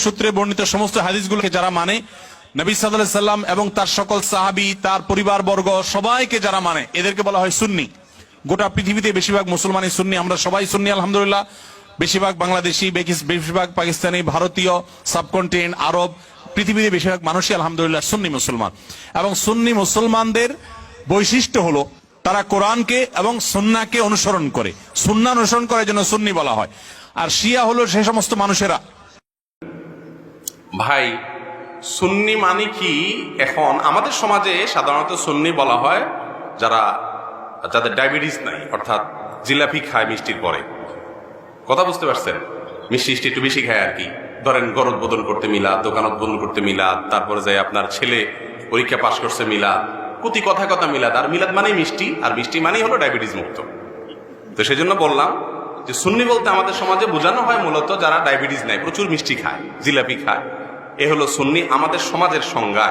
সূত্রে বর্ণিত সমস্ত হাদিসগুলোকে যারা মানে, নবী সাল্লাল্লাহু আলাইহি সাল্লাম এবং তার সকল সাহাবী, তার পরিবারবর্গ সবাইকে যারা মানে, এদেরকে বলা হয় সুন্নি। গোটা পৃথিবীতে বেশিরভাগ মুসলমানই সুন্নি, আমরা সবাই সুন্নি আলহামদুলিল্লাহ। বেশিরভাগ বাংলাদেশি, বেশিরভাগ পাকিস্তানি, ভারতীয়, সাবকন্টিনেন্ট, আরব, পৃথিবীতে বেশিরভাগ মানুষই আলহামদুলিল্লাহ সুন্নি মুসলমান। এবং সুন্নি মুসলমানদের বৈশিষ্ট্য হলো তারা কোরআনকে এবং সুন্নাহকে অনুসরণ করে, সুন্নাহ অনুসরণ করার জন্য সুন্নি বলা হয়। আর শিয়া হলো সেই সমস্ত মানুষেরা। ভাই, সুন্নি মানে কি? এখন আমাদের সমাজে সাধারণত সুন্নি বলা হয় যাদের ডায়াবেটিস নাই, অর্থাৎ জিলাপি খায় মিষ্টির পরে। কথা বুঝতে পারছেন? মিষ্টি একটু বেশি খায় আর কি। ধরেন ঘর উদ্বোধন করতে মিলাদ, দোকান উদ্বোধন করতে মিলাদ, তারপরে যাই আপনার ছেলে পরীক্ষা পাশ করছে মিলাদ, প্রতি কথা মিলাদ। আর মিলাদ মানেই মিষ্টি, আর মিষ্টি মানেই হলো ডায়াবেটিস মুক্ত। তো সেই জন্য বললাম যে সুন্নি বলতে আমাদের সমাজে বোঝানো হয় মূলত যারা ডায়াবেটিস নেয়, প্রচুর মিষ্টি খায়, জিলাপি খায়, এ হলো সুন্নি আমাদের সমাজের সংজ্ঞা।